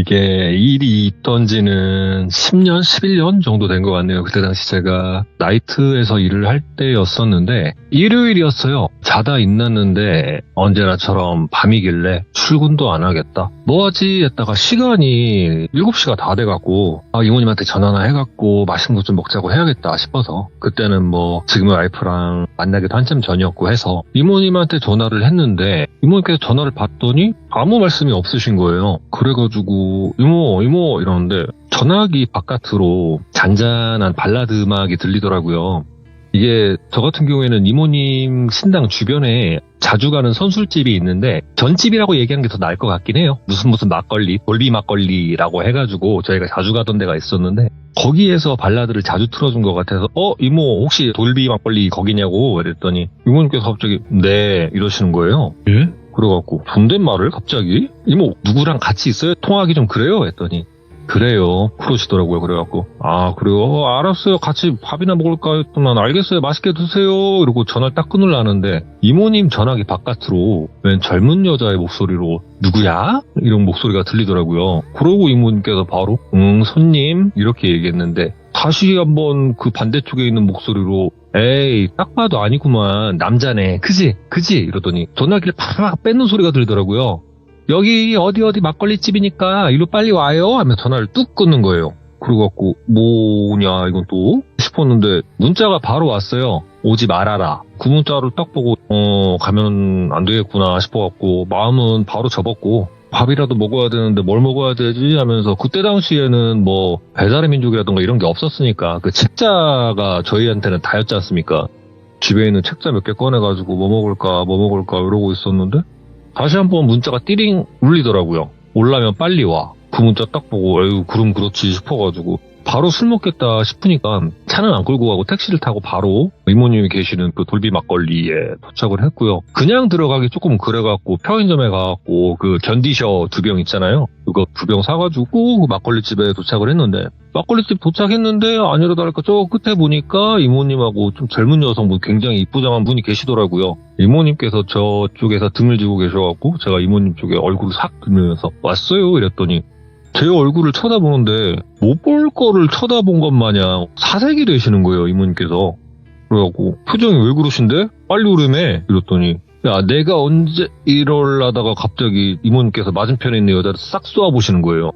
이게 일이 있던 지는 10년, 11년 정도 된 것 같네요. 그때 당시 제가 나이트에서 일을 할 때였었는데 일요일이었어요. 자다 있났는데 언제나처럼 밤이길래 출근도 안 하겠다. 뭐하지 했다가 시간이 7시가 다 돼갖고 이모님한테 전화나 해갖고 맛있는 것 좀 먹자고 해야겠다 싶어서 그때는 뭐 지금의 와이프랑 만나기도 한참 전이었고 해서 이모님한테 전화를 했는데 이모님께서 전화를 받더니 아무 말씀이 없으신 거예요. 그래가지고 이모 이러는데 전화기 바깥으로 잔잔한 발라드 음악이 들리더라고요. 이게 저 같은 경우에는 이모님 신당 주변에 자주 가는 선술집이 있는데 전집이라고 얘기하는 게 더 나을 것 같긴 해요. 무슨 막걸리, 돌비 막걸리라고 해가지고 저희가 자주 가던 데가 있었는데 거기에서 발라드를 자주 틀어준 것 같아서 이모 혹시 돌비 막걸리 거기냐고 이랬더니 이모님께서 갑자기 네 이러시는 거예요. 예? 그래갖고 존댓말을 갑자기 이모 누구랑 같이 있어요? 통화하기 좀 그래요? 했더니 그래요 그러시더라고요. 그래갖고 그래요? 알았어요. 같이 밥이나 먹을까 했더만 알겠어요. 맛있게 드세요. 이러고 전화를 딱 끊으려는데 이모님 전화기 바깥으로 웬 젊은 여자의 목소리로 누구야? 이런 목소리가 들리더라고요. 그러고 이모님께서 바로 손님 이렇게 얘기했는데 다시 한번 그 반대쪽에 있는 목소리로 에이 딱 봐도 아니구만 남자네 그지 이러더니 전화기를 팍 뺏는 소리가 들리더라고요. 여기 어디 막걸리집이니까 이리로 빨리 와요 하면서 전화를 뚝 끊는 거예요. 그래갖고 뭐냐 이건 또 싶었는데 문자가 바로 왔어요. 오지 말아라. 그 문자를 딱 보고 가면 안 되겠구나 싶어갖고 마음은 바로 접었고 밥이라도 먹어야 되는데 뭘 먹어야 되지 하면서 그때 당시에는 뭐 배달의 민족이라던가 이런 게 없었으니까 그 책자가 저희한테는 다였지 않습니까? 집에 있는 책자 몇 개 꺼내가지고 뭐 먹을까 이러고 있었는데 다시 한번 문자가 띠링 울리더라고요. 올라면 빨리 와. 그 문자 딱 보고 에휴 그럼 그렇지 싶어가지고 바로 술 먹겠다 싶으니까 차는 안 끌고 가고 택시를 타고 바로 이모님이 계시는 그 돌비 막걸리에 도착을 했고요. 그냥 들어가기 조금 그래갖고 편의점에 가갖고 그 견디셔 2병 있잖아요. 그거 2병 사가지고 그 막걸리집에 도착을 했는데 막걸리집 도착했는데 아니라 다를까 저 끝에 보니까 이모님하고 좀 젊은 여성분 굉장히 이쁘장한 분이 계시더라고요. 이모님께서 저쪽에서 등을 지고 계셔갖고 제가 이모님 쪽에 얼굴을 싹 들면서 왔어요 이랬더니 제 얼굴을 쳐다보는데 못 볼 거를 쳐다본 것 마냥 사색이 되시는 거예요 이모님께서. 그래갖고 표정이 왜 그러신데? 빨리 오래매 이랬더니 야 내가 언제 이럴라다가 갑자기 이모님께서 맞은편에 있는 여자를 싹 쏘아보시는 거예요.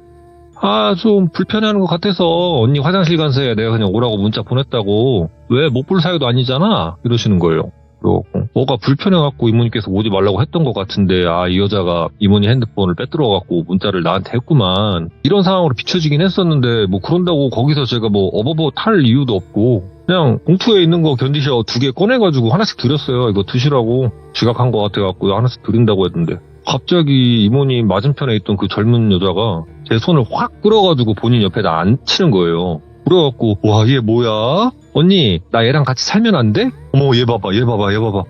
좀 불편해하는 것 같아서 언니 화장실 간사이야 내가 그냥 오라고 문자 보냈다고 왜 못 볼 사이도 아니잖아 이러시는 거예요. 그리고 뭐가 불편해갖고 이모님께서 오지 말라고 했던 것 같은데 이 여자가 이모님 핸드폰을 빼들어갖고 문자를 나한테 했구만 이런 상황으로 비춰지긴 했었는데 뭐 그런다고 거기서 제가 뭐 어버버 탈 이유도 없고 그냥 봉투에 있는 거 견디셔 2개 꺼내가지고 하나씩 드렸어요. 이거 드시라고 지각한 것 같아갖고 하나씩 드린다고 했는데 갑자기 이모님 맞은편에 있던 그 젊은 여자가 제 손을 확 끌어가지고 본인 옆에다 앉히는 거예요. 그래갖고 와 얘 뭐야? 언니 나 얘랑 같이 살면 안 돼? 어머 얘 봐봐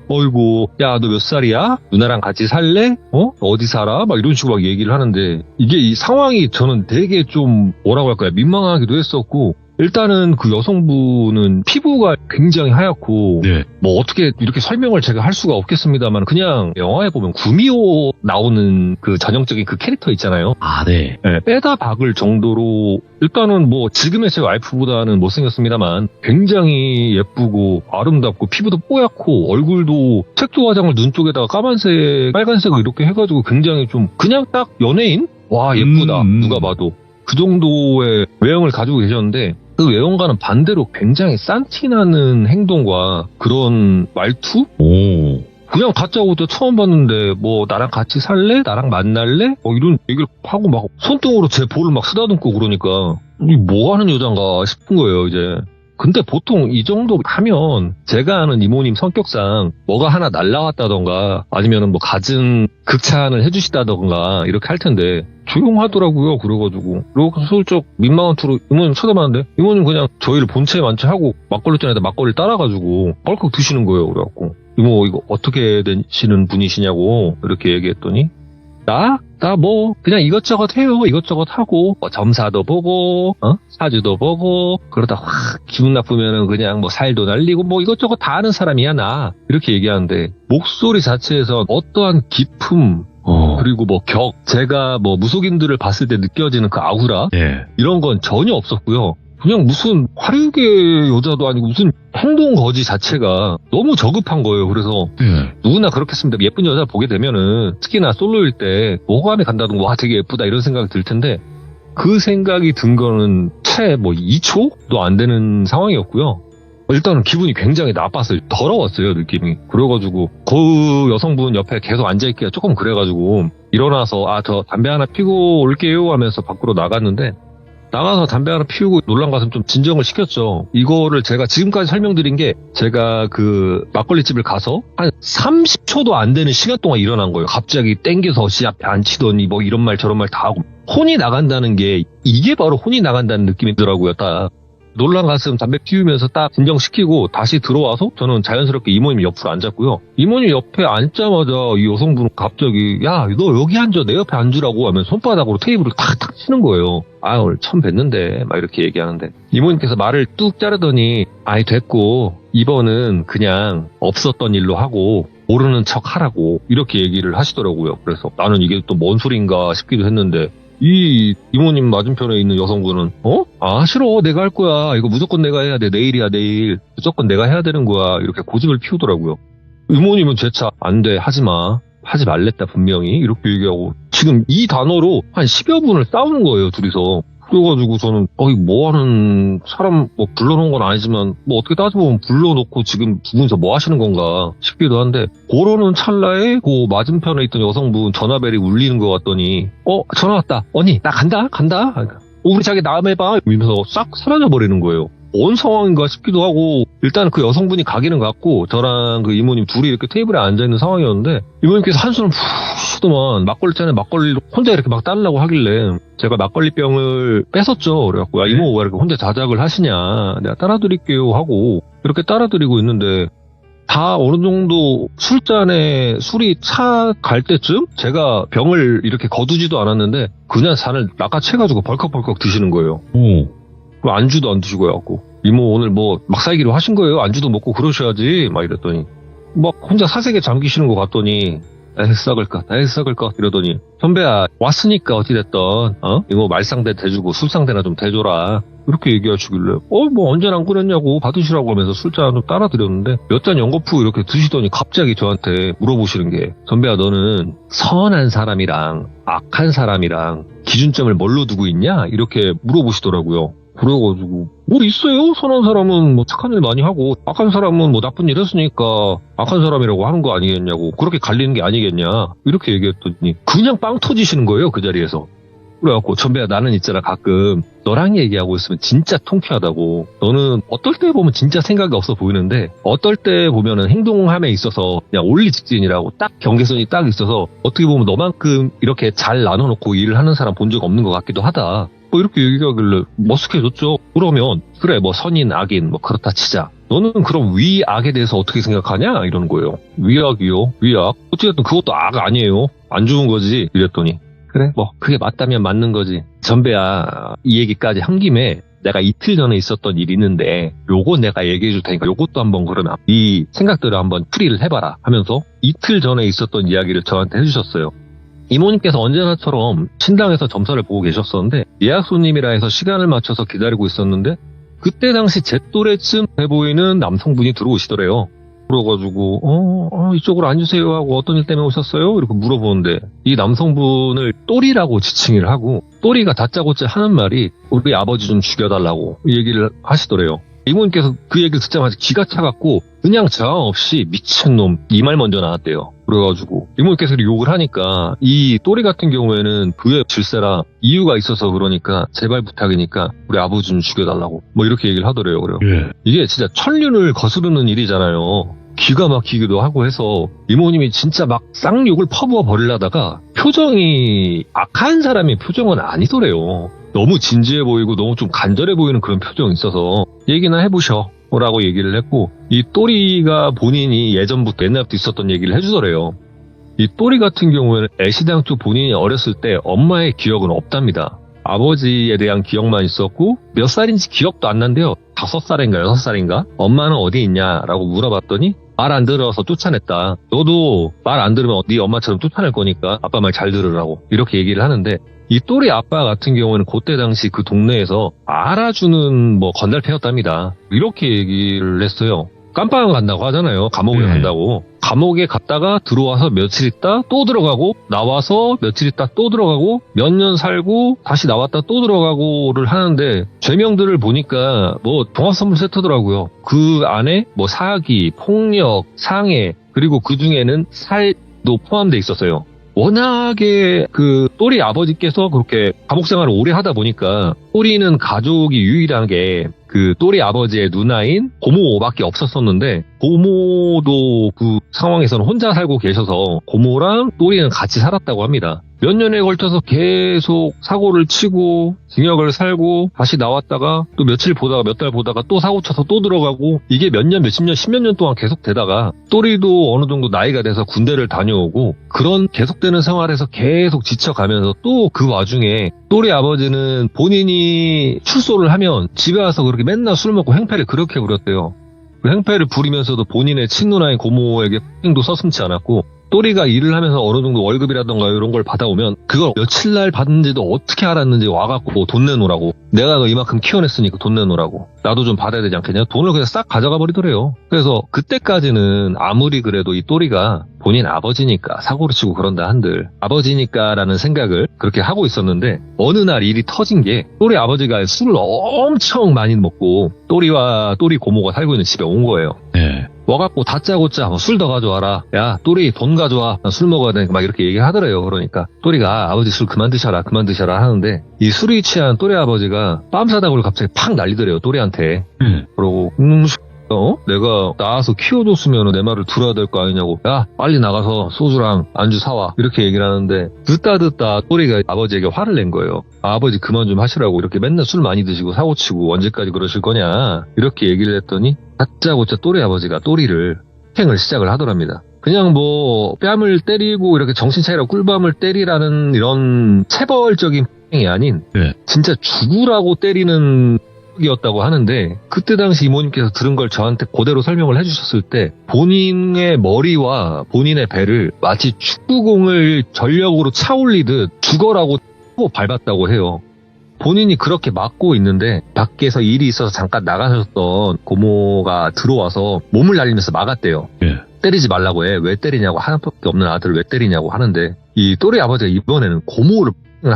어이구 야 너 몇 살이야? 누나랑 같이 살래? 어디 살아? 막 이런 식으로 막 얘기를 하는데 이게 이 상황이 저는 되게 좀 뭐라고 할까요? 민망하기도 했었고 일단은 그 여성분은 피부가 굉장히 하얗고 네. 뭐 어떻게 이렇게 설명을 제가 할 수가 없겠습니다만 그냥 영화에 보면 구미호 나오는 그 전형적인 그 캐릭터 있잖아요. 네. 네, 빼다 박을 정도로 일단은 뭐 지금의 제 와이프보다는 못생겼습니다만 굉장히 예쁘고 아름답고 피부도 뽀얗고 얼굴도 색조 화장을 눈 쪽에다가 까만색 빨간색을 이렇게 해가지고 굉장히 좀 그냥 딱 연예인? 와 예쁘다 누가 봐도 그 정도의 외형을 가지고 계셨는데 그 외형과는 반대로 굉장히 싼티나는 행동과 그런 말투? 그냥 다짜고짜 처음 봤는데 뭐 나랑 같이 살래? 나랑 만날래? 이런 얘기를 하고 막 손등으로 제 볼을 막 쓰다듬고 그러니까 이 뭐 하는 여잔가 싶은 거예요 이제. 근데 보통 이 정도 하면 제가 아는 이모님 성격상 뭐가 하나 날라왔다던가 아니면은 뭐 갖은 극찬을 해주시다던가 이렇게 할 텐데 조용하더라고요. 그래가지고 슬쩍 민망한 투로 이모님 쳐다봤는데 이모님 그냥 저희를 본체에 만취하고 막걸리잔에다 막걸리를 따라가지고 뻘컥 드시는 거예요. 그래갖고 이모 이거 어떻게 되시는 분이시냐고 이렇게 얘기했더니 나 뭐 그냥 이것저것 해요. 이것저것 하고 점사도 보고 사주도 보고 그러다 확 기분 나쁘면은 그냥 뭐 살도 날리고 뭐 이것저것 다 하는 사람이야 나 이렇게 얘기하는데 목소리 자체에서 어떠한 기품 그리고 뭐 제가 뭐 무속인들을 봤을 때 느껴지는 그 아우라 예. 이런 건 전혀 없었고요. 그냥 무슨 화류계 여자도 아니고 무슨 행동 거지 자체가 너무 저급한 거예요. 그래서 예. 누구나 그렇겠습니다. 예쁜 여자 보게 되면은 특히나 솔로일 때 호감에 간다든가 와 되게 예쁘다 이런 생각이 들 텐데 그 생각이 든 거는 채 뭐 2초도 안 되는 상황이었고요. 일단은 기분이 굉장히 나빴어요. 더러웠어요, 느낌이. 그래가지고 그 여성분 옆에 계속 앉아있기가 조금 그래가지고 일어나서 저 담배 하나 피고 올게요 하면서 밖으로 나갔는데 나가서 담배 하나 피우고 놀란 가슴 좀 진정을 시켰죠. 이거를 제가 지금까지 설명드린 게 제가 그 막걸리집을 가서 한 30초도 안 되는 시간 동안 일어난 거예요. 갑자기 땡겨서 시 앞에 앉히더니 뭐 이런 말 저런 말 다 하고 혼이 나간다는 게 이게 바로 혼이 나간다는 느낌이더라고요. 딱 놀란 가슴 담배 피우면서 딱 진정시키고 다시 들어와서 저는 자연스럽게 이모님 옆으로 앉았고요. 이모님 옆에 앉자마자 이 여성분은 갑자기 야 너 여기 앉아 내 옆에 앉으라고 하면 손바닥으로 테이블을 탁탁 치는 거예요. 오늘 처음 뵀는데 막 이렇게 얘기하는데 이모님께서 말을 뚝 자르더니 아이 됐고 이번은 그냥 없었던 일로 하고 모르는 척 하라고 이렇게 얘기를 하시더라고요. 그래서 나는 이게 또 뭔 소린가 싶기도 했는데 이 이모님 맞은편에 있는 여성분은 싫어 내가 할 거야 이거 무조건 내가 해야 돼 내일이야 내일 무조건 내가 해야 되는 거야 이렇게 고집을 피우더라고요. 이모님은 재차 안 돼 하지마 하지 말랬다 분명히 이렇게 얘기하고 지금 이 단어로 한 10여 분을 싸우는 거예요 둘이서. 그래가지고 저는 뭐하는 사람 뭐 불러놓은 건 아니지만 뭐 어떻게 따져보면 불러놓고 지금 두 분이서 뭐 하시는 건가 싶기도 한데 그러는 찰나에 그 맞은편에 있던 여성분 전화벨이 울리는 것 같더니 전화 왔다 언니 나 간다 우리 자기 다음에 봐 이러면서 싹 사라져버리는 거예요. 뭔 상황인가 싶기도 하고 일단 그 여성분이 가기는 갔고 저랑 그 이모님 둘이 이렇게 테이블에 앉아있는 상황이었는데 이모님께서 한숨을 푹 쉬더만 막걸리잔에 막걸리를 혼자 이렇게 막 따르려고 하길래 제가 막걸리병을 뺏었죠. 그래갖고 이모 왜 이렇게 혼자 자작을 하시냐 내가 따라드릴게요 하고 이렇게 따라드리고 있는데 다 어느 정도 술잔에 술이 차 갈 때쯤 제가 병을 이렇게 거두지도 않았는데 그냥 잔을 낚아채가지고 벌컥벌컥 드시는 거예요. 안주도 안 드시고 해갖고 이모 오늘 뭐 막 살기로 하신 거예요? 안주도 먹고 그러셔야지 막 이랬더니 막 혼자 사색에 잠기시는 것 같더니 에이 썩을 것 이러더니 선배야 왔으니까 어찌됐던 이거 말상대 대주고 술상대나 좀 대줘라 이렇게 얘기하시길래 뭐 언제나 안 그랬냐고 받으시라고 하면서 술잔 좀 따라드렸는데 몇 잔 연거푸 이렇게 드시더니 갑자기 저한테 물어보시는 게 선배야 너는 선한 사람이랑 악한 사람이랑 기준점을 뭘로 두고 있냐 이렇게 물어보시더라고요. 그래가지고 뭐 있어요? 선한 사람은 뭐 착한 일 많이 하고 악한 사람은 뭐 나쁜 일 했으니까 악한 사람이라고 하는 거 아니겠냐고 그렇게 갈리는 게 아니겠냐 이렇게 얘기했더니 그냥 빵 터지시는 거예요 그 자리에서. 그래갖고 선배야 나는 있잖아 가끔 너랑 얘기하고 있으면 진짜 통쾌하다고 너는 어떨 때 보면 진짜 생각이 없어 보이는데 어떨 때 보면은 행동함에 있어서 그냥 올리직진이라고 딱 경계선이 딱 있어서 어떻게 보면 너만큼 이렇게 잘 나눠놓고 일을 하는 사람 본 적 없는 것 같기도 하다 뭐 이렇게 얘기하길래 머쓱해졌죠. 그러면 그래 뭐 선인 악인 뭐 그렇다 치자 너는 그럼 위악에 대해서 어떻게 생각하냐 이러는 거예요. 위악이요? 위악? 어쨌든 그것도 악 아니에요. 안 좋은 거지 이랬더니 그래 뭐 그게 맞다면 맞는 거지. 선배야 이 얘기까지 한 김에 내가 이틀 전에 있었던 일이 있는데 요거 내가 얘기해 줄 테니까 요것도 한번 그러면 이 생각들을 한번 풀이를 해봐라 하면서 이틀 전에 있었던 이야기를 저한테 해주셨어요. 이모님께서 언제나처럼 신당에서 점사를 보고 계셨었는데 예약 손님이라 해서 시간을 맞춰서 기다리고 있었는데 그때 당시 제 또래쯤 돼 보이는 남성분이 들어오시더래요. 그래가지고 이쪽으로 앉으세요 하고 어떤 일 때문에 오셨어요? 이렇게 물어보는데 이 남성분을 또리라고 지칭을 하고 또리가 다짜고짜 하는 말이 우리 아버지 좀 죽여달라고 얘기를 하시더래요. 이모님께서 그 얘기를 듣자마자 기가 차갖고 그냥 저항 없이 미친놈 이 말 먼저 나왔대요. 그래가지고 이모님께서 욕을 하니까 이 또리 같은 경우에는 그의 질세라 이유가 있어서 그러니까 제발 부탁이니까 우리 아버지 좀 죽여달라고 뭐 이렇게 얘기를 하더래요. 그래요. 이게 진짜 천륜을 거스르는 일이잖아요. 기가 막히기도 하고 해서 이모님이 진짜 막 쌍욕을 퍼부어 버리려다가 표정이 악한 사람의 표정은 아니더래요. 너무 진지해 보이고 너무 좀 간절해 보이는 그런 표정이 있어서 얘기나 해보셔 라고 얘기를 했고 이 또리가 본인이 예전부터 옛날부터 있었던 얘기를 해주더래요. 이 또리 같은 경우에는 애시당초 본인이 어렸을 때 엄마의 기억은 없답니다. 아버지에 대한 기억만 있었고 몇 살인지 기억도 안 난대요. 5살인가 6살인가? 엄마는 어디 있냐라고 물어봤더니 말 안 들어서 쫓아냈다. 너도 말 안 들으면 네 엄마처럼 쫓아낼 거니까 아빠 말 잘 들으라고 이렇게 얘기를 하는데 이 또리 아빠 같은 경우에는 그때 당시 그 동네에서 알아주는 뭐 건달패였답니다. 이렇게 얘기를 했어요. 깜빵 간다고 하잖아요. 감옥에 간다고. 감옥에 갔다가 들어와서 며칠 있다 또 들어가고 나와서 며칠 있다 또 들어가고 몇 년 살고 다시 나왔다 또 들어가고를 하는데 죄명들을 보니까 뭐 종합선물 세트더라고요. 그 안에 뭐 사기, 폭력, 상해 그리고 그 중에는 살도 포함되어 있었어요. 워낙에 그 또리 아버지께서 그렇게 감옥 생활을 오래 하다 보니까 또리는 가족이 유일한 게 그 또리 아버지의 누나인 고모밖에 없었었는데 고모도 그 상황에서는 혼자 살고 계셔서 고모랑 또리는 같이 살았다고 합니다. 몇 년에 걸쳐서 계속 사고를 치고 징역을 살고 다시 나왔다가 또 며칠 보다가 몇 달 보다가 또 사고 쳐서 또 들어가고 이게 몇 년, 몇십 년, 십몇 년 동안 계속 되다가 또리도 어느 정도 나이가 돼서 군대를 다녀오고 그런 계속되는 생활에서 계속 지쳐가면서 또 그 와중에 또리 아버지는 본인이 출소를 하면 집에 와서 그렇게 맨날 술 먹고 행패를 그렇게 부렸대요. 그 행패를 부리면서도 본인의 친누나인 고모에게 폭행도 서슴지 않았고 또리가 일을 하면서 어느 정도 월급이라던가 이런 걸 받아오면 그걸 며칠 날 받는지도 어떻게 알았는지 와갖고 돈 내놓으라고 내가 너 이만큼 키워냈으니까 돈 내놓으라고 나도 좀 받아야 되지 않겠냐 돈을 그냥 싹 가져가 버리더래요. 그래서 그때까지는 아무리 그래도 이 또리가 본인 아버지니까 사고를 치고 그런다 한들 아버지니까 라는 생각을 그렇게 하고 있었는데 어느 날 일이 터진 게 또리 아버지가 술을 엄청 많이 먹고 또리와 또리 고모가 살고 있는 집에 온 거예요. 와갖고 다짜고짜 술 더 가져와라. 야 또리 돈 가져와. 나 술 먹어야 되니까 막 이렇게 얘기하더래요. 그러니까 또리가 아버지 술 그만 드셔라 하는데 이 술이 취한 또리 아버지가 빰사다구를 갑자기 팍 날리더래요. 또리한테. 그러고 내가 나와서 키워줬으면 내 말을 들어야 될 거 아니냐고. 야 빨리 나가서 소주랑 안주 사와. 이렇게 얘기를 하는데 듣다 또리가 아버지에게 화를 낸 거예요. 아버지 그만 좀 하시라고 이렇게 맨날 술 많이 드시고 사고치고 언제까지 그러실 거냐 이렇게 얘기를 했더니 다짜고짜 또리 아버지가 또리를 폭행을 시작을 하더랍니다. 그냥 뭐 뺨을 때리고 이렇게 정신 차리라고 꿀밤을 때리라는 이런 체벌적인 폭행이 아닌 진짜 죽으라고 때리는 이었다고 하는데 그때 당시 이모님께서 들은 걸 저한테 그대로 설명을 해주셨을 때 본인의 머리와 본인의 배를 마치 축구공을 전력으로 차올리듯 죽어라고 밟았다고 해요. 본인이 그렇게 맞고 있는데 밖에서 일이 있어서 잠깐 나가셨던 고모가 들어와서 몸을 날리면서 막았대요. 때리지 말라고 해. 왜 때리냐고 하나밖에 없는 아들을 왜 때리냐고 하는데 이 또리 아버지가 이번에는 고모를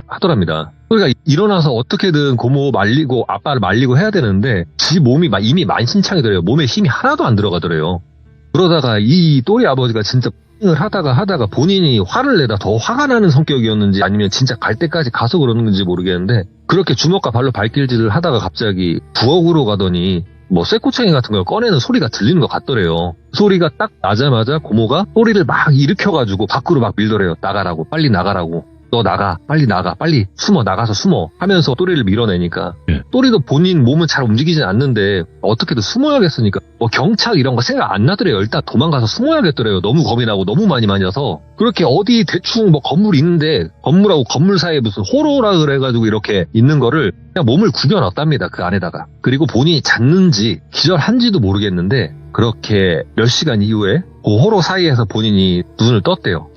하더랍니다. 그러니까 일어나서 어떻게든 고모 말리고 아빠를 말리고 해야 되는데 지 몸이 이미 만신창이더래요. 몸에 힘이 하나도 안 들어가더래요. 그러다가 이 또리 아버지가 진짜 을 하다가 본인이 화를 내다 더 화가 나는 성격이었는지 아니면 진짜 갈 때까지 가서 그러는 건지 모르겠는데 그렇게 주먹과 발로 발길질을 하다가 갑자기 부엌으로 가더니 뭐 쇠꼬챙이 같은 걸 꺼내는 소리가 들리는 것 같더래요. 소리가 딱 나자마자 고모가 소리를 막 일으켜가지고 밖으로 막 밀더래요. 나가라고 빨리 나가라고. 너 나가 빨리 나가 빨리 숨어 나가서 숨어 하면서 또리를 밀어내니까 또리도 본인 몸은 잘 움직이진 않는데 어떻게든 숨어야겠으니까 뭐 경찰 이런 거 생각 안 나더래요. 일단 도망가서 숨어야겠더래요. 너무 겁이 나고 너무 많이 맞아서 그렇게 어디 대충 뭐 건물 있는데 건물하고 건물 사이에 무슨 호로라 그래가지고 이렇게 있는 거를 그냥 몸을 구겨놨답니다. 그 안에다가. 그리고 본인이 잤는지 기절한지도 모르겠는데 그렇게 몇 시간 이후에 그 호로 사이에서 본인이 눈을 떴대요.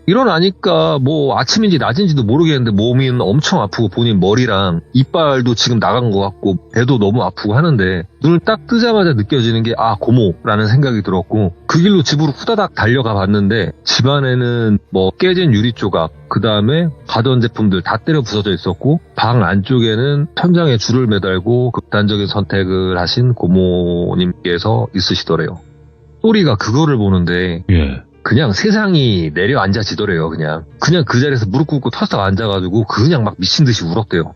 일어나니까 뭐 아침인지 낮인지도 모르겠는데 몸이 엄청 아프고 본인 머리랑 이빨도 지금 나간 것 같고 배도 너무 아프고 하는데 눈을 딱 뜨자마자 느껴지는 게 고모라는 생각이 들었고 그 길로 집으로 후다닥 달려가 봤는데 집안에는 뭐 깨진 유리 조각 그 다음에 가전제품들 다 때려 부서져 있었고 방 안쪽에는 천장에 줄을 매달고 극단적인 선택을 하신 고모님께서 있으시더래요. 또리가 그거를 보는데 그냥 세상이 내려앉아지더래요. 그냥 그 자리에서 무릎 꿇고 터서 앉아가지고 그냥 막 미친 듯이 울었대요.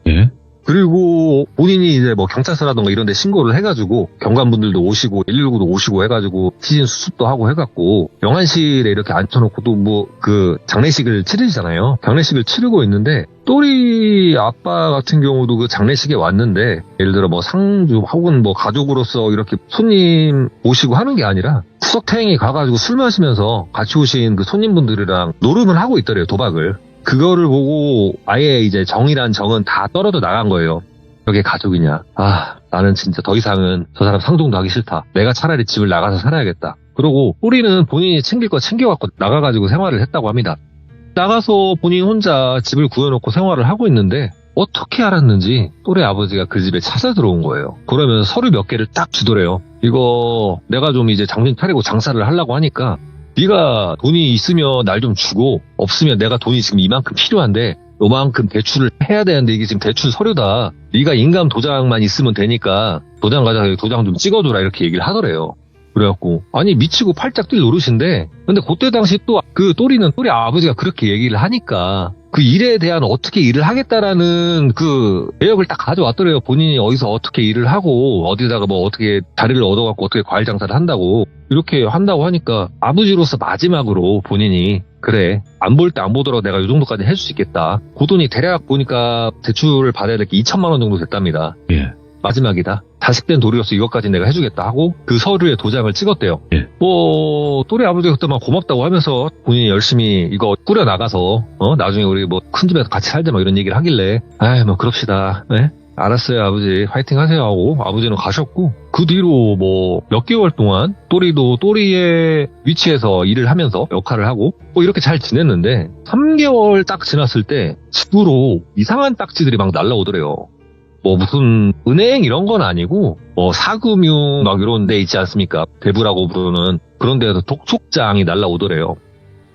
그리고 본인이 이제 뭐 경찰서라던가 이런 데 신고를 해가지고 경관분들도 오시고 119도 오시고 해가지고 시신 수습도 하고 해갖고 영안실에 이렇게 앉혀놓고 또 뭐 그 장례식을 치르잖아요. 장례식을 치르고 있는데 또리 아빠 같은 경우도 그 장례식에 왔는데 예를 들어 뭐 상주 혹은 뭐 가족으로서 이렇게 손님 모시고 하는 게 아니라 구석탱이 가가지고 술 마시면서 같이 오신 그 손님분들이랑 노름을 하고 있더래요. 도박을. 그거를 보고 아예 이제 정이란 정은 다 떨어져 나간 거예요. 저게 가족이냐. 나는 진짜 더 이상은 저 사람 상종도 하기 싫다. 내가 차라리 집을 나가서 살아야겠다. 그러고 또리는 본인이 챙길 거 챙겨갖고 나가가지고 생활을 했다고 합니다. 나가서 본인 혼자 집을 구해놓고 생활을 하고 있는데 어떻게 알았는지 또래 아버지가 그 집에 찾아 들어온 거예요. 그러면서 서류 몇 개를 딱 주더래요. 이거 내가 좀 이제 정신 차리고 장사를 하려고 하니까 네가 돈이 있으면 날 좀 주고 없으면 내가 돈이 지금 이만큼 필요한데 요만큼 대출을 해야 되는데 이게 지금 대출 서류다. 네가 인감 도장만 있으면 되니까 도장 가져서 도장 좀 찍어줘라 이렇게 얘기를 하더래요. 그래갖고 아니 미치고 팔짝 뛸 노릇인데 근데 그때 당시 또 그 또리는 또리 아버지가 그렇게 얘기를 하니까 그 일에 대한 어떻게 일을 하겠다라는 그 내역을 딱 가져왔더래요. 본인이 어디서 어떻게 일을 하고 어디다가 뭐 어떻게 자리를 얻어갖고 어떻게 과일 장사를 한다고 이렇게 한다고 하니까 아버지로서 마지막으로 본인이 그래 안 볼 때 안 보더라도 내가 이 정도까지 해줄 수 있겠다. 그 돈이 대략 보니까 대출을 받아야 될 게 2천만 원 정도 됐답니다. 예. 마지막이다. 자식된 도리로서 이것까지 내가 해주겠다 하고 그 서류에 도장을 찍었대요. 예. 뭐 또래 아버지가 그때 막 고맙다고 하면서 본인이 열심히 이거 꾸려 나가서 나중에 우리 뭐 큰 집에서 같이 살자 막 이런 얘기를 하길래 아이 뭐 그럽시다. 네? 알았어요 아버지 화이팅 하세요 하고 아버지는 가셨고 그 뒤로 뭐 몇 개월 동안 또리도 또리의 위치에서 일을 하면서 역할을 하고 뭐 이렇게 잘 지냈는데 3개월 딱 지났을 때 집으로 이상한 딱지들이 막 날라오더래요. 뭐 무슨 은행 이런 건 아니고 뭐 사금융 막 이런 데 있지 않습니까? 대부라고 부르는 그런 데에서 독촉장이 날라오더래요.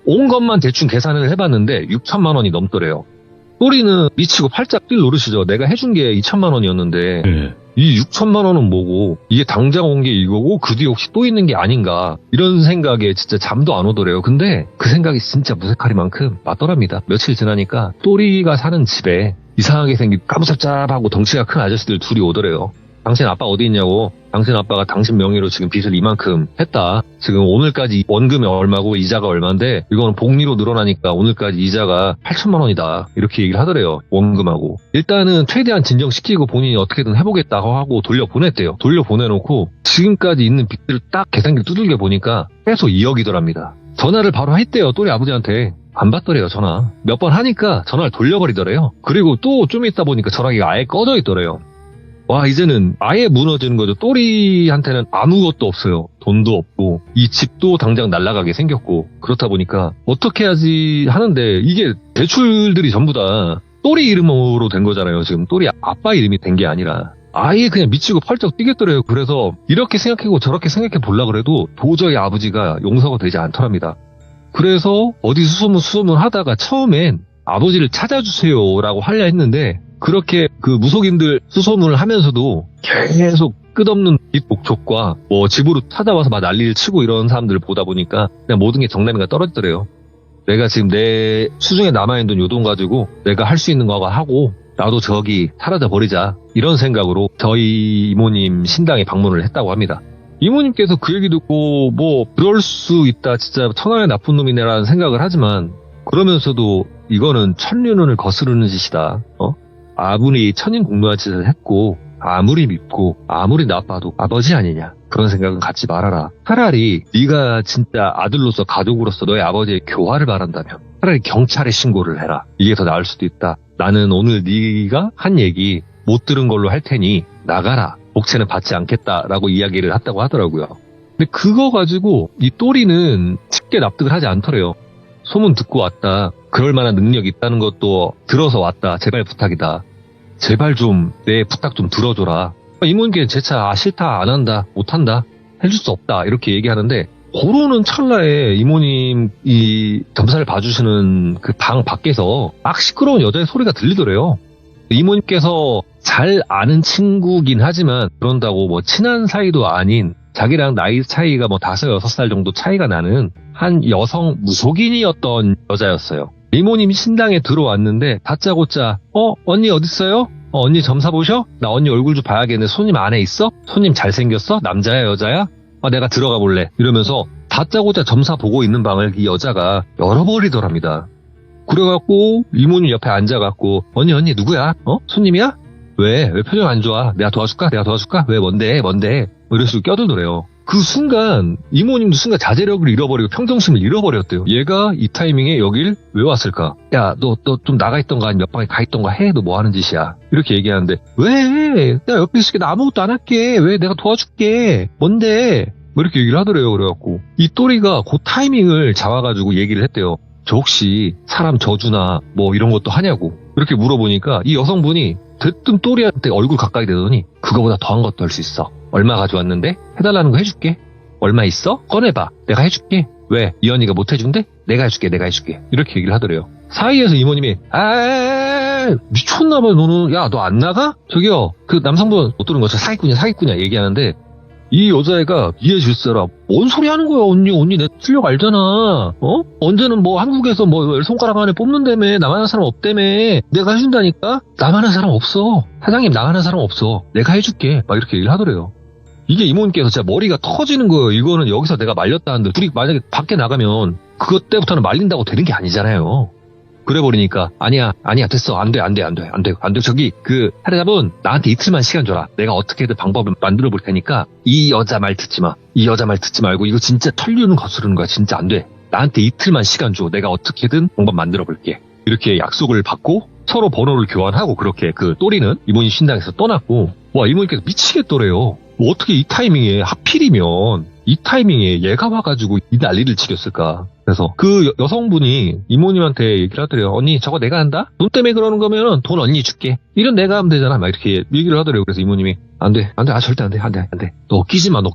온 것만 대충 계산을 해봤는데 6천만 원이 넘더래요. 또리는 미치고 팔짝 뛸 노릇이죠. 내가 해준 게 2천만 원이었는데 예. 이 6천만 원은 뭐고 이게 당장 온 게 이거고 그 뒤에 혹시 또 있는 게 아닌가 이런 생각에 진짜 잠도 안 오더래요. 근데 그 생각이 진짜 무색하리만큼 맞더랍니다. 며칠 지나니까 또리가 사는 집에 이상하게 생긴 까무잡잡하고 덩치가 큰 아저씨들 둘이 오더래요. 당신 아빠 어디 있냐고. 당신 아빠가 당신 명의로 지금 빚을 이만큼 했다. 지금 오늘까지 원금이 얼마고 이자가 얼마인데 이거는 복리로 늘어나니까 오늘까지 이자가 8천만 원이다. 이렇게 얘기를 하더래요. 원금하고. 일단은 최대한 진정시키고 본인이 어떻게든 해보겠다고 하고 돌려보냈대요. 돌려보내놓고 지금까지 있는 빚들을 딱 계산기를 두들겨 보니까 최소 2억이더랍니다. 전화를 바로 했대요. 또리 아버지한테. 안 받더래요 전화. 몇 번 하니까 전화를 돌려버리더래요. 그리고 또 좀 있다 보니까 전화기가 아예 꺼져 있더래요. 와 이제는 아예 무너지는 거죠. 또리한테는 아무것도 없어요. 돈도 없고 이 집도 당장 날아가게 생겼고 그렇다 보니까 어떻게 하지 하는데 이게 대출들이 전부 다 또리 이름으로 된 거잖아요. 지금 또리 아빠 이름이 된 게 아니라 아예 그냥 미치고 펄쩍 뛰겠더래요. 그래서 이렇게 생각하고 저렇게 생각해 보려고 해도 도저히 아버지가 용서가 되지 않더랍니다. 그래서 어디 수소문 하다가 처음엔 아버지를 찾아주세요라고 하려 했는데 그렇게 그 무속인들 수소문을 하면서도 계속 끝없는 빚 복촉과 뭐 집으로 찾아와서 막 난리를 치고 이런 사람들을 보다 보니까 그냥 모든 게 정남이가 떨어지더래요. 내가 지금 내 수중에 남아있는 돈 요 돈 가지고 내가 할 수 있는 거 하고 나도 저기 사라져 버리자 이런 생각으로 저희 이모님 신당에 방문을 했다고 합니다. 이모님께서 그 얘기 듣고 뭐 그럴 수 있다 진짜 천하의 나쁜 놈이네라는 생각을 하지만 그러면서도 이거는 천륜을 거스르는 짓이다. 아무리 천인공노한 짓을 했고 아무리 밉고 아무리 나빠도 아버지 아니냐 그런 생각은 갖지 말아라. 차라리 네가 진짜 아들로서 가족으로서 너의 아버지의 교화를 바란다면 차라리 경찰에 신고를 해라. 이게 더 나을 수도 있다. 나는 오늘 네가 한 얘기 못 들은 걸로 할 테니 나가라. 복채는 받지 않겠다라고 이야기를 했다고 하더라고요. 근데 그거 가지고 이 또리는 쉽게 납득을 하지 않더래요. 소문 듣고 왔다. 그럴 만한 능력이 있다는 것도 들어서 왔다. 제발 부탁이다. 제발 좀 내 부탁 좀 들어줘라. 이모님께 재차 싫다 안 한다 못한다 해줄 수 없다 이렇게 얘기하는데 고르는 찰나에 이모님 이 점사를 봐주시는 그 방 밖에서 막 시끄러운 여자의 소리가 들리더래요. 이모님께서 잘 아는 친구긴 하지만 그런다고 뭐 친한 사이도 아닌 자기랑 나이 차이가 뭐 5, 6살 정도 차이가 나는 한 여성 무속인이었던 여자였어요. 이모님이 신당에 들어왔는데 다짜고짜 언니 어딨어요? 언니 점사 보셔? 나 언니 얼굴 좀 봐야겠네. 손님 안에 있어? 손님 잘생겼어? 남자야 여자야? 내가 들어가 볼래. 이러면서 다짜고짜 점사 보고 있는 방을 이 여자가 열어버리더랍니다. 그래갖고 이모님 옆에 앉아갖고 언니 누구야? 손님이야? 왜 표정 안 좋아? 내가 도와줄까? 왜 뭔데? 뭐 이럴 식으로 껴들더래요. 그 순간 이모님도 순간 자제력을 잃어버리고 평정심을 잃어버렸대요. 얘가 이 타이밍에 여길 왜 왔을까? 야 너 좀 나가 있던가 몇 방에 가 있던가 해. 너 뭐 하는 짓이야? 이렇게 얘기하는데 왜? 내가 옆에 있을게 나 아무것도 안 할게. 왜 내가 도와줄게. 뭔데? 뭐 이렇게 얘기를 하더래요. 그래갖고 이 또리가 그 타이밍을 잡아가지고 얘기를 했대요. 저 혹시 사람 저주나 뭐 이런 것도 하냐고 이렇게 물어보니까 이 여성분이 대뜸 또리한테 얼굴 가까이 대더니 그거보다 더한 것도 할 수 있어. 얼마 가져왔는데? 해달라는 거 해줄게. 얼마 있어? 꺼내봐. 내가 해줄게. 왜? 이 언니가 못 해준대? 내가 해줄게. 이렇게 얘기를 하더래요. 사이에서 이모님이 미쳤나봐 너는. 야, 너 안 나가? 저기요, 그 남성분 못 들은 거죠. 사기꾼이야 얘기하는데 이 여자애가 이해 질서라. 뭔 소리 하는 거야, 언니 내 실력 알잖아. 언제는 뭐 한국에서 뭐 손가락 안에 뽑는다며. 나만한 사람 없다며. 내가 해준다니까. 나만한 사람 없어. 사장님, 나만한 사람 없어. 내가 해줄게. 막 이렇게 얘기를 하더래요. 이게 이모님께서 진짜 머리가 터지는 거예요. 이거는 여기서 내가 말렸다는데 둘이 만약에 밖에 나가면 그것 때부터는 말린다고 되는 게 아니잖아요. 그래버리니까 아니야 됐어. 안 돼. 저기 그 사례자분 나한테 이틀만 시간 줘라. 내가 어떻게든 방법을 만들어 볼 테니까 이 여자 말 듣지 마. 이 여자 말 듣지 말고 이거 진짜 털리는 거스르는 거야. 진짜 안 돼. 나한테 이틀만 시간 줘. 내가 어떻게든 방법 만들어 볼게. 이렇게 약속을 받고 서로 번호를 교환하고 그렇게 그 또리는 이모님 신당에서 떠났고 와 이모님께서 미치겠더래요. 뭐 어떻게 이 타이밍에 하필이면 이 타이밍에 얘가 와가지고 이 난리를 치겠을까. 그래서 그 여성분이 이모님한테 얘기를 하더래요. 언니 저거 내가 한다? 돈 때문에 그러는 거면 돈 언니 줄게. 일은 내가 하면 되잖아. 막 이렇게 얘기를 하더래요. 그래서 이모님이 안 돼. 절대 안 돼. 너 끼지 마. 너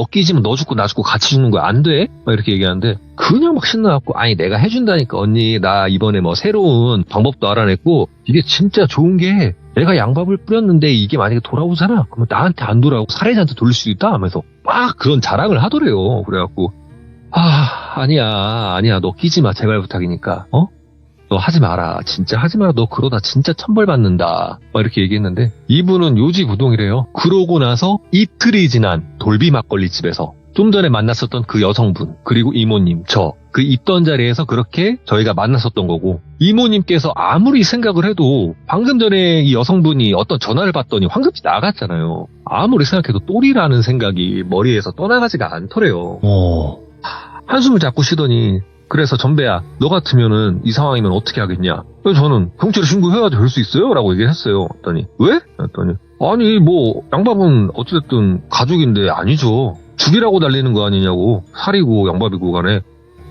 끼지면 너 죽고 나 죽고 같이 죽는 거야. 안 돼. 막 이렇게 얘기하는데 그냥 막 신나갖고 아니 내가 해준다니까 언니 나 이번에 뭐 새로운 방법도 알아냈고 이게 진짜 좋은 게 내가 양밥을 뿌렸는데 이게 만약에 돌아오잖아. 그러면 나한테 안 돌아오고 사례자한테 돌릴 수도 있다 하면서 막 그런 자랑을 하더래요. 그래갖고 아니야 너 끼지 마. 제발 부탁이니까 너 하지 마라. 진짜 하지 마라. 너 그러다 진짜 천벌 받는다. 막 이렇게 얘기했는데 이분은 요지부동이래요. 그러고 나서 이틀이 지난 돌비 막걸리집에서 좀 전에 만났었던 그 여성분 그리고 이모님 그 있던 자리에서 그렇게 저희가 만났었던 거고 이모님께서 아무리 생각을 해도 방금 전에 이 여성분이 어떤 전화를 받더니 황급히 나갔잖아요. 아무리 생각해도 또리라는 생각이 머리에서 떠나가지가 않더래요. 한숨을 자꾸 쉬더니 그래서 전배야 너 같으면은 이 상황이면 어떻게 하겠냐. 그래서 저는 경찰에 신고해야지 될 수 있어요? 라고 얘기했어요. 했더니 왜? 했더니 아니 뭐 양밥은 어찌됐든 가족인데 아니죠. 죽이라고 달리는 거 아니냐고. 살이고 양밥이고 간에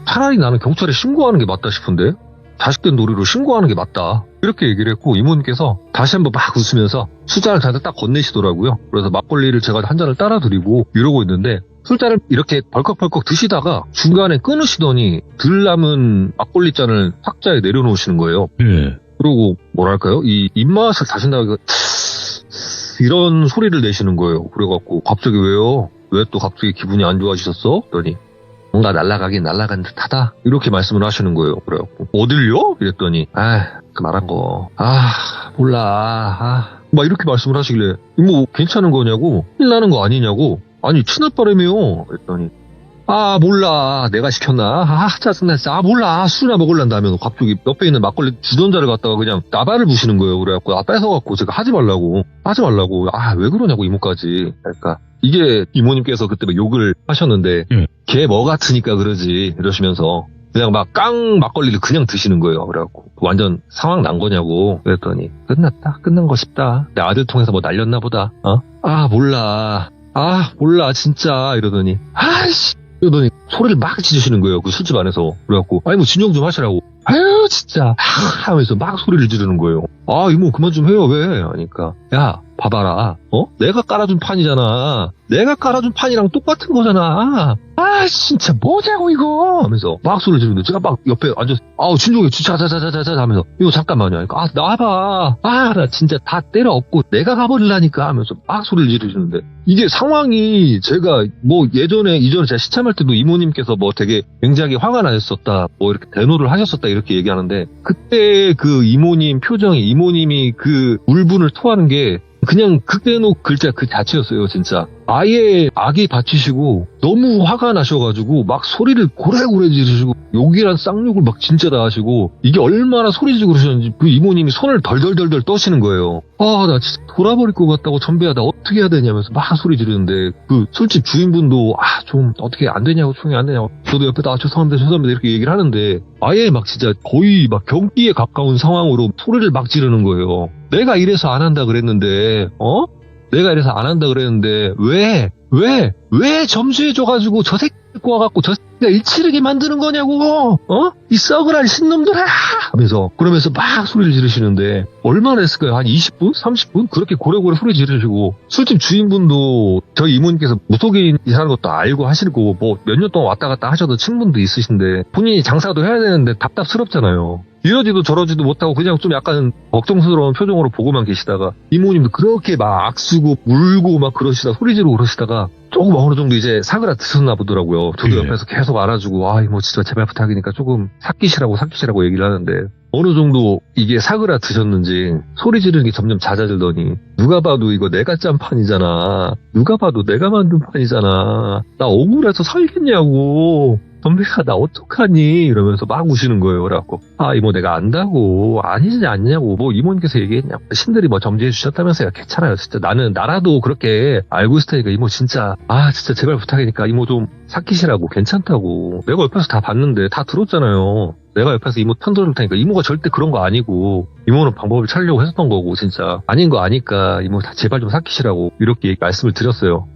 차라리 나는 경찰에 신고하는 게 맞다 싶은데 자식된 놀이로 신고하는 게 맞다. 이렇게 얘기를 했고 이모님께서 다시 한번 막 웃으면서 술잔을 저한테 딱 건네시더라고요. 그래서 막걸리를 제가 한 잔을 따라 드리고 이러고 있는데 술잔을 이렇게 벌컥벌컥 드시다가 중간에 끊으시더니 들 남은 막걸리 잔을 탁자에 내려놓으시는 거예요. 그리고 뭐랄까요? 이 입맛을 다신다고 이런 소리를 내시는 거예요. 그래갖고 갑자기 왜요? 왜 또 갑자기 기분이 안 좋아지셨어? 그랬더니 뭔가 날아가긴 날아간 듯하다 이렇게 말씀을 하시는 거예요. 그래갖고 어딜요? 이랬더니 그 말한 거 몰라 막 이렇게 말씀을 하시길래 뭐 괜찮은 거냐고 일 나는 거 아니냐고 아니 친아빠라며요. 그랬더니 몰라 내가 시켰나 짜증나 진짜 몰라 술이나 먹을란다면 갑자기 옆에 있는 막걸리 주전자를 갖다가 그냥 나발을 부시는 거예요. 그래갖고 뺏어갖고 제가 하지 말라고 왜 그러냐고 이모까지. 그러니까 이게 이모님께서 그때 막 욕을 하셨는데 걔 뭐 같으니까 그러지 이러시면서 그냥 막 깡 막걸리를 그냥 드시는 거예요. 그래갖고 완전 상황 난 거냐고. 그랬더니 끝난 거 싶다. 내 아들 통해서 뭐 날렸나 보다. 몰라 진짜 이러더니 이러더니 소리를 막 지르시는 거예요. 그 술집 안에서. 그래갖고 뭐 진정 좀 하시라고. 진짜 하면서 막 소리를 지르는 거예요. 이모 그만 좀 해요. 왜? 하니까 야 봐봐라. 내가 깔아준 판이잖아. 내가 깔아준 판이랑 똑같은 거잖아. 진짜 뭐냐고 이거 하면서 막 소리를 지르는데 제가 막 옆에 앉아서 진정해 자자자자자 하면서 이거 잠깐만요. 그러니까 나와봐. 나 진짜 다 때려 엎고 내가 가버리려니까 하면서 막 소리를 지르시는데 이게 상황이 제가 뭐 이전에 제가 시참할 때도 이모님께서 뭐 되게 굉장히 화가 나셨었다 뭐 이렇게 대노를 하셨었다 이렇게 얘기하는데 그때 그 이모님 표정이 이모님이 그 울분을 토하는 게 그냥 극대노 글자 그 자체였어요. 진짜 아예 악이 받치시고 너무 화가 나셔가지고 막 소리를 고래고래 지르시고 욕이란 쌍욕을 막 진짜 다 하시고 이게 얼마나 소리 지르고 그러셨는지 그 이모님이 손을 덜덜덜덜 떠시는 거예요. 나 진짜 돌아버릴 것 같다고 전배야 나 어떻게 해야 되냐면서 막 소리 지르는데 그 술집 주인분도 좀 어떻게 안 되냐고 총이 안 되냐고 저도 옆에서 죄송합니다 이렇게 얘기를 하는데 아예 막 진짜 거의 막 경기에 가까운 상황으로 소리를 막 지르는 거예요. 내가 이래서 안 한다 그랬는데 왜 왜 점수해줘가지고 저 새끼 데리고 와갖고 저 새끼가 일치르게 만드는 거냐고, 이 썩으란 신놈들아! 하면서, 그러면서 막 소리를 지르시는데, 얼마나 했을까요? 한 20분? 30분? 그렇게 고래고래 소리 지르시고, 술집 주인분도 저희 이모님께서 무속인이라는 것도 알고 하실 거고, 뭐 몇 년 동안 왔다 갔다 하셔도 친분도 있으신데, 본인이 장사도 해야 되는데 답답스럽잖아요. 이러지도 저러지도 못하고 그냥 좀 약간 걱정스러운 표정으로 보고만 계시다가 이모님도 그렇게 막 악수고 물고 막 그러시다가 소리 지르고 그러시다가 조금 어느 정도 이제 사그라 드셨나 보더라고요. 저도 예. 옆에서 계속 알아주고 이모 진짜 제발 부탁이니까 조금 삭히시라고 얘기를 하는데 어느 정도 이게 사그라 드셨는지 소리 지르는 게 점점 잦아들더니 누가 봐도 이거 내가 짠 판이잖아. 누가 봐도 내가 만든 판이잖아. 나 억울해서 살겠냐고. 선배가 나 어떡하니? 이러면서 막 우시는 거예요. 그래갖고 이모 내가 안다고. 아니지 않냐고. 뭐 이모님께서 얘기했냐고. 신들이 뭐 점지해 주셨다면서요. 괜찮아요. 진짜 나라도 그렇게 알고 있을 테니까 이모 진짜 진짜 제발 부탁이니까 이모 좀 삭히시라고. 괜찮다고. 내가 옆에서 다 봤는데 다 들었잖아요. 내가 옆에서 이모 편 들을 테니까 이모가 절대 그런 거 아니고 이모는 방법을 찾으려고 했었던 거고 진짜 아닌 거 아니까 이모 제발 좀 삭히시라고 이렇게 말씀을 드렸어요.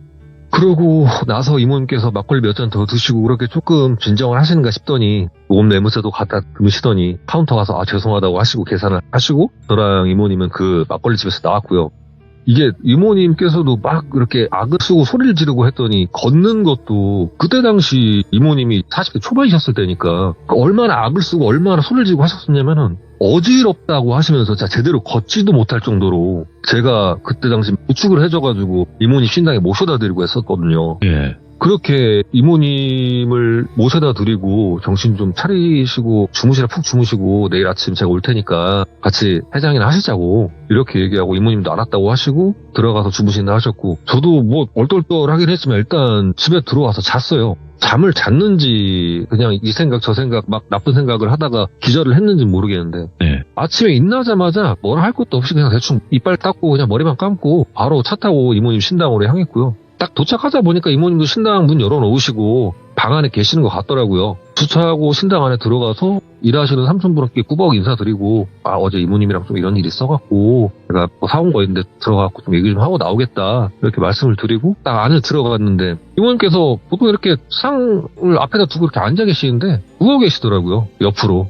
그러고 나서 이모님께서 막걸리 몇 잔 더 드시고 그렇게 조금 진정을 하시는가 싶더니 보험 내무새도 갖다 드시더니 카운터 가서 죄송하다고 하시고 계산을 하시고 저랑 이모님은 그 막걸리 집에서 나왔고요. 이게 이모님께서도 막 이렇게 악을 쓰고 소리를 지르고 했더니 걷는 것도 그때 당시 이모님이 40대 초반이셨을 때니까 얼마나 악을 쓰고 얼마나 소리를 지르고 하셨었냐면은 어지럽다고 하시면서 제대로 걷지도 못할 정도로 제가 그때 당시 부축을 해줘가지고 이모님 신당에 모셔다 드리고 했었거든요. 예. 그렇게 이모님을 모셔다 드리고 정신 좀 차리시고 푹 주무시고 내일 아침 제가 올 테니까 같이 해장이나 하시자고 이렇게 얘기하고 이모님도 알았다고 하시고 들어가서 주무신다 하셨고 저도 뭐 얼떨떨하긴 했지만 일단 집에 들어와서 잤어요. 잠을 잤는지 그냥 이 생각 저 생각 막 나쁜 생각을 하다가 기절을 했는지 모르겠는데 네. 아침에 일어나자마자 뭐라 할 것도 없이 그냥 대충 이빨 닦고 그냥 머리만 감고 바로 차 타고 이모님 신당으로 향했고요. 딱 도착하자 보니까 이모님도 신당 문 열어놓으시고 방 안에 계시는 것 같더라고요. 주차하고 신당 안에 들어가서 일하시는 삼촌분께 꾸벅 인사드리고 어제 이모님이랑 좀 이런 일이 있어갖고 제가 뭐 사온 거 있는데 들어가갖고 좀 얘기 좀 하고 나오겠다 이렇게 말씀을 드리고 딱 안에 들어갔는데 이모님께서 보통 이렇게 상을 앞에다 두고 이렇게 앉아 계시는데 누워 계시더라고요. 옆으로.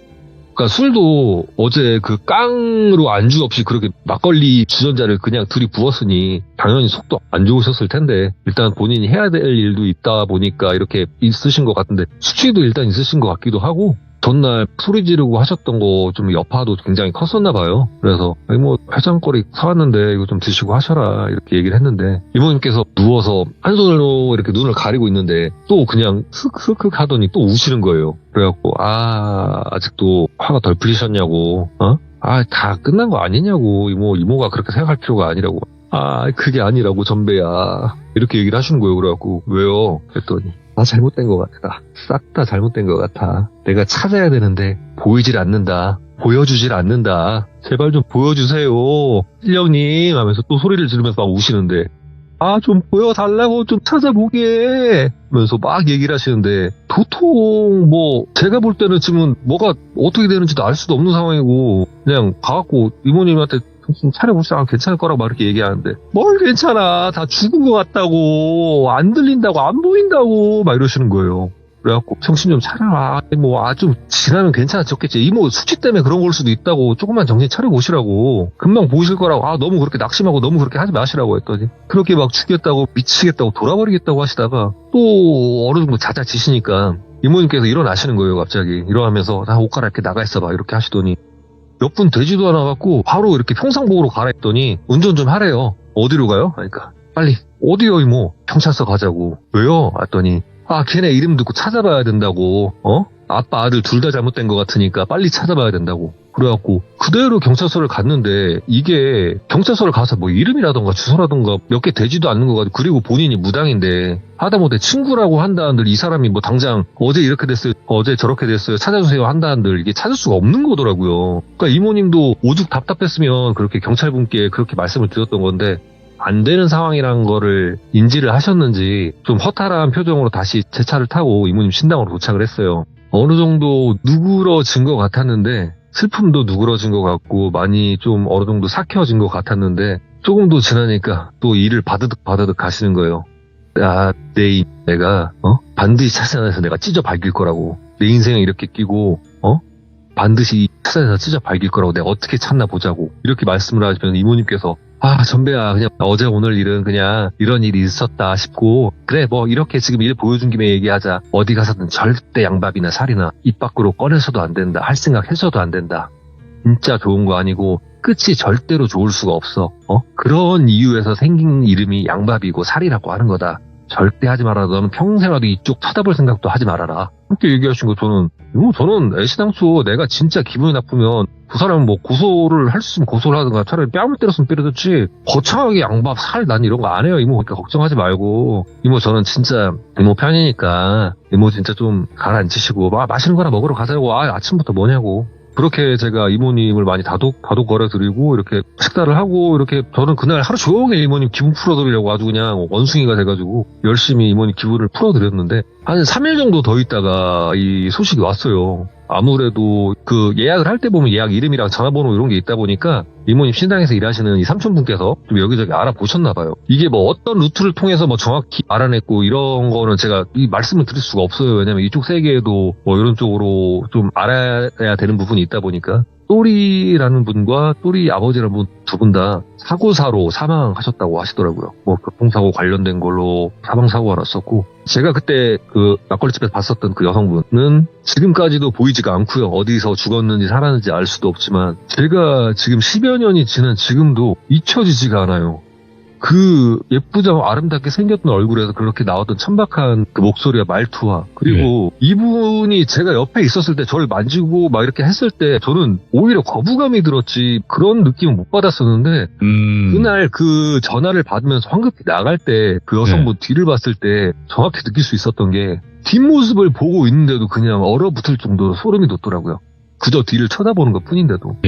그러니까 술도 어제 그 깡으로 안주 없이 그렇게 막걸리 주전자를 그냥 들이부었으니 당연히 속도 안 좋으셨을 텐데 일단 본인이 해야 될 일도 있다 보니까 이렇게 있으신 것 같은데 수치도 일단 있으신 것 같기도 하고 전날 소리 지르고 하셨던 거 좀 여파도 굉장히 컸었나 봐요. 그래서 뭐 해장거리 사왔는데 이거 좀 드시고 하셔라 이렇게 얘기를 했는데 이모님께서 누워서 한 손으로 이렇게 눈을 가리고 있는데 또 그냥 흑흑흑 하더니 또 우시는 거예요. 그래갖고 아직도 화가 덜 풀리셨냐고 다 끝난 거 아니냐고 이모가 그렇게 생각할 필요가 아니라고 그게 아니라고 전배야 이렇게 얘기를 하시는 거예요. 그래갖고 왜요? 그랬더니 나 잘못된 것 같아. 싹 다 잘못된 것 같아. 내가 찾아야 되는데 보이질 않는다. 보여주질 않는다. 제발 좀 보여주세요. 실령님 하면서 또 소리를 지르면서 막 우시는데 좀 보여달라고 좀 찾아보게 하면서 막 얘기를 하시는데 도통 뭐 제가 볼 때는 지금 뭐가 어떻게 되는지도 알 수도 없는 상황이고 그냥 가갖고 이모님한테 좀 차려보시면 괜찮을 거라고 막 이렇게 얘기하는데 뭘 괜찮아 다 죽은 것 같다고 안 들린다고 안 보인다고 막 이러시는 거예요. 그래갖고 정신 좀 차려라. 좀 지나면 괜찮아졌겠지. 이모 숙취 때문에 그런 걸 수도 있다고 조금만 정신 차려보시라고 금방 보이실 거라고 너무 그렇게 낙심하고 너무 그렇게 하지 마시라고 했더니 그렇게 막 죽겠다고 미치겠다고 돌아버리겠다고 하시다가 또 어느 정도 잦아지시니까 이모님께서 일어나시는 거예요. 갑자기 일어나면서 옷 갈아입게 나가 있어봐 이렇게 하시더니 몇 분 되지도 않아갖고 바로 이렇게 평상복으로 갈아입더니 운전 좀 하래요. 어디로 가요? 그러니까 빨리 어디요 이모? 경찰서 가자고. 왜요? 했더니 걔네 이름 듣고 찾아봐야 된다고. 아빠 아들 둘 다 잘못된 것 같으니까 빨리 찾아봐야 된다고. 그래갖고 그대로 경찰서를 갔는데 이게 경찰서를 가서 뭐 이름이라던가 주소라던가 몇 개 되지도 않는 거 가지고 그리고 본인이 무당인데 하다못해 친구라고 한다는들 이 사람이 뭐 당장 어제 이렇게 됐어요 어제 저렇게 됐어요 찾아주세요 한다는들 이게 찾을 수가 없는 거더라고요. 그러니까 이모님도 오죽 답답했으면 그렇게 경찰분께 그렇게 말씀을 드렸던 건데 안 되는 상황이라는 거를 인지를 하셨는지 좀 허탈한 표정으로 다시 제 차를 타고 이모님 신당으로 도착을 했어요. 어느 정도 누그러진 것 같았는데 슬픔도 누그러진 것 같고 많이 좀 어느 정도 삭혀진 것 같았는데 조금 더 지나니까 또 일을 바드득 가시는 거예요. 내가 반드시 찾아내서 내가 찢어 밝힐 거라고. 내 인생에 이렇게 끼고 반드시 찾아내서 찢어 밝힐 거라고. 내가 어떻게 찾나 보자고. 이렇게 말씀을 하시면 이모님께서 전배야, 그냥 어제 오늘 일은 그냥 이런 일이 있었다 싶고, 그래, 뭐, 이렇게 지금 일 보여준 김에 얘기하자. 어디 가서든 절대 양밥이나 살이나 입 밖으로 꺼내서도 안 된다. 할 생각 해서도 안 된다. 진짜 좋은 거 아니고, 끝이 절대로 좋을 수가 없어. 그런 이유에서 생긴 이름이 양밥이고 살이라고 하는 거다. 절대 하지 말아라. 너는 평생라도 이쪽 쳐다볼 생각도 하지 말아라. 그렇게 얘기하신 거 저는 애시당초 내가 진짜 기분이 나쁘면 그 사람은 뭐 고소를 할 수 있으면 고소를 하든가 차라리 뺨을 때렸으면 때려줬지 거창하게 양밥, 살, 난 이런 거 안 해요. 이모 그러니까 걱정하지 말고. 이모 저는 진짜 이모 편이니까 이모 진짜 좀 가라앉히시고 맛있는 거나 먹으러 가자고. 아침부터 뭐냐고. 그렇게 제가 이모님을 많이 다독거려드리고 이렇게 식사를 하고 이렇게 저는 그날 하루 종일 이모님 기분 풀어드리려고 아주 그냥 원숭이가 돼가지고 열심히 이모님 기분을 풀어드렸는데 한 3일 정도 더 있다가 이 소식이 왔어요. 아무래도 그 예약을 할 때 보면 예약 이름이랑 전화번호 이런 게 있다 보니까 이모님 신당에서 일하시는 이 삼촌분께서 좀 여기저기 알아보셨나 봐요. 이게 뭐 어떤 루트를 통해서 뭐 정확히 알아냈고 이런 거는 제가 이 말씀을 드릴 수가 없어요. 왜냐면 이쪽 세계에도 뭐 이런 쪽으로 좀 알아야 되는 부분이 있다 보니까 또리라는 분과 또리 아버지라는 분 두 분 다 사고사로 사망하셨다고 하시더라고요. 뭐 교통사고 관련된 걸로 사망사고가 났었고 제가 그때 그 막걸리집에서 봤었던 그 여성분은 지금까지도 보이지가 않고요. 어디서 죽었는지 살았는지 알 수도 없지만 제가 지금 10여 년이 지난 지금도 잊혀지지가 않아요. 그 예쁘장 아름답게 생겼던 얼굴에서 그렇게 나왔던 천박한 그 목소리와 말투와 그리고 이분이 제가 옆에 있었을 때 저를 만지고 막 이렇게 했을 때 저는 오히려 거부감이 들었지 그런 느낌은 못 받았었는데 그날 그 전화를 받으면서 황급히 나갈 때 그 여성분 뒤를 봤을 때 정확히 느낄 수 있었던 게 뒷모습을 보고 있는데도 그냥 얼어붙을 정도로 소름이 돋더라고요. 그저 뒤를 쳐다보는 것 뿐인데도.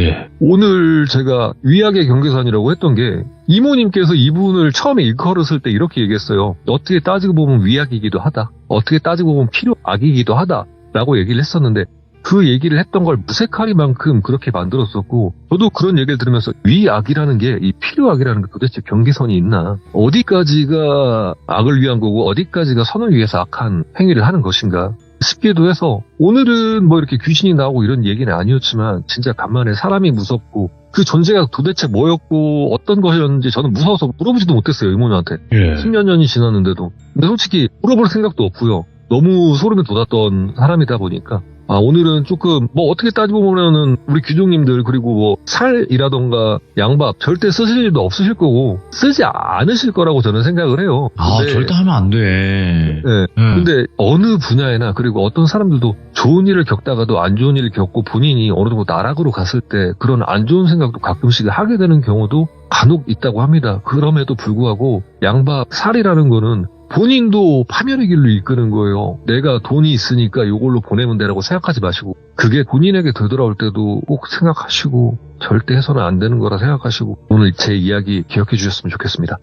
오늘 제가 위악의 경계선이라고 했던 게 이모님께서 이분을 처음에 일컬었을 때 이렇게 얘기했어요. 어떻게 따지고 보면 위악이기도 하다. 어떻게 따지고 보면 필요악이기도 하다. 라고 얘기를 했었는데 그 얘기를 했던 걸 무색하리만큼 그렇게 만들었었고 저도 그런 얘기를 들으면서 위악이라는 게 이 필요악이라는 게 도대체 경계선이 있나. 어디까지가 악을 위한 거고 어디까지가 선을 위해서 악한 행위를 하는 것인가. 싶기도 해서 오늘은 뭐 이렇게 귀신이 나오고 이런 얘기는 아니었지만 진짜 간만에 사람이 무섭고 그 존재가 도대체 뭐였고 어떤 것이었는지 저는 무서워서 물어보지도 못했어요. 이모님한테. 10몇 년이 지났는데도. 근데 솔직히 물어볼 생각도 없고요. 너무 소름이 돋았던 사람이다 보니까 오늘은 조금 뭐 어떻게 따지고 보면은 우리 귀족님들 그리고 뭐 살이라던가 양밥 절대 쓰실 일도 없으실 거고 쓰지 않으실 거라고 저는 생각을 해요. 근데, 절대 하면 안 돼. 근데 어느 분야에나 그리고 어떤 사람들도 좋은 일을 겪다가도 안 좋은 일을 겪고 본인이 어느 정도 나락으로 갔을 때 그런 안 좋은 생각도 가끔씩 하게 되는 경우도 간혹 있다고 합니다. 그럼에도 불구하고 양밥 살이라는 거는 본인도 파멸의 길로 이끄는 거예요. 내가 돈이 있으니까 이걸로 보내면 되라고 생각하지 마시고 그게 본인에게 되돌아올 때도 꼭 생각하시고 절대 해서는 안 되는 거라 생각하시고 오늘 제 이야기 기억해 주셨으면 좋겠습니다.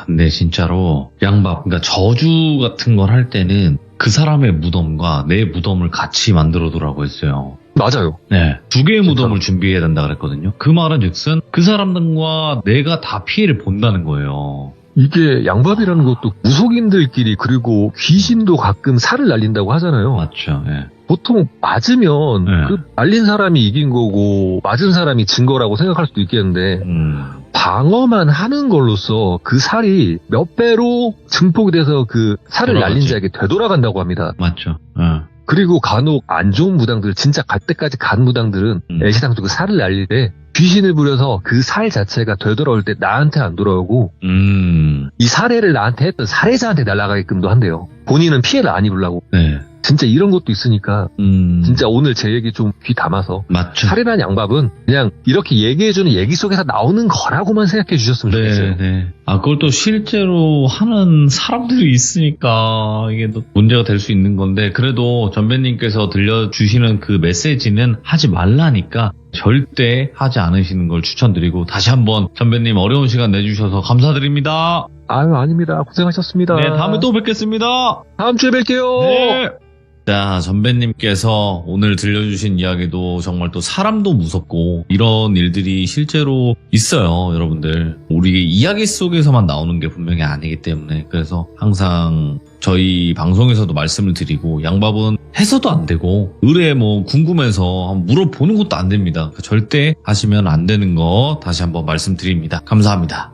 네 진짜로 양밥 그러니까 저주 같은 걸 할 때는 그 사람의 무덤과 내 무덤을 같이 만들어두라고 했어요. 맞아요. 네, 두 개의 무덤을 준비해야 된다 그랬거든요. 그 말은 즉슨 그 사람들과 내가 다 피해를 본다는 거예요. 이게 양밥이라는 것도 무속인들끼리 그리고 귀신도 가끔 살을 날린다고 하잖아요. 맞죠. 보통 맞으면 그 날린 사람이 이긴 거고 맞은 사람이 진 거라고 생각할 수도 있겠는데 방어만 하는 걸로써 그 살이 몇 배로 증폭이 돼서 그 살을 날린 자에게 되돌아간다고 합니다. 맞죠. 그리고 간혹 안 좋은 무당들 진짜 갈 때까지 간 무당들은 애시당초 그 살을 날릴 때 귀신을 부려서 그 살 자체가 되돌아올 때 나한테 안 돌아오고 이 살해를 나한테 했던 살해자한테 날아가게끔도 한대요. 본인은 피해를 안 입으려고. 진짜 이런 것도 있으니까 진짜 오늘 제 얘기 좀 귀 담아서 맞죠. 살이란 양밥은 그냥 이렇게 얘기해주는 얘기 속에서 나오는 거라고만 생각해 주셨으면 좋겠어요. 그걸 또 실제로 하는 사람들이 있으니까 이게 또 문제가 될 수 있는 건데 그래도 전배님께서 들려주시는 그 메시지는 하지 말라니까 절대 하지 않으시는 걸 추천드리고 다시 한번 전배님 어려운 시간 내주셔서 감사드립니다. 아닙니다. 고생하셨습니다. 네, 다음에 또 뵙겠습니다. 다음 주에 뵐게요. 네. 자, 전배님께서 오늘 들려주신 이야기도 정말 또 사람도 무섭고 이런 일들이 실제로 있어요, 여러분들. 우리 이야기 속에서만 나오는 게 분명히 아니기 때문에 그래서 항상 저희 방송에서도 말씀을 드리고 양밥은 해서도 안 되고 의뢰 뭐 궁금해서 한번 물어보는 것도 안 됩니다. 절대 하시면 안 되는 거 다시 한번 말씀드립니다. 감사합니다.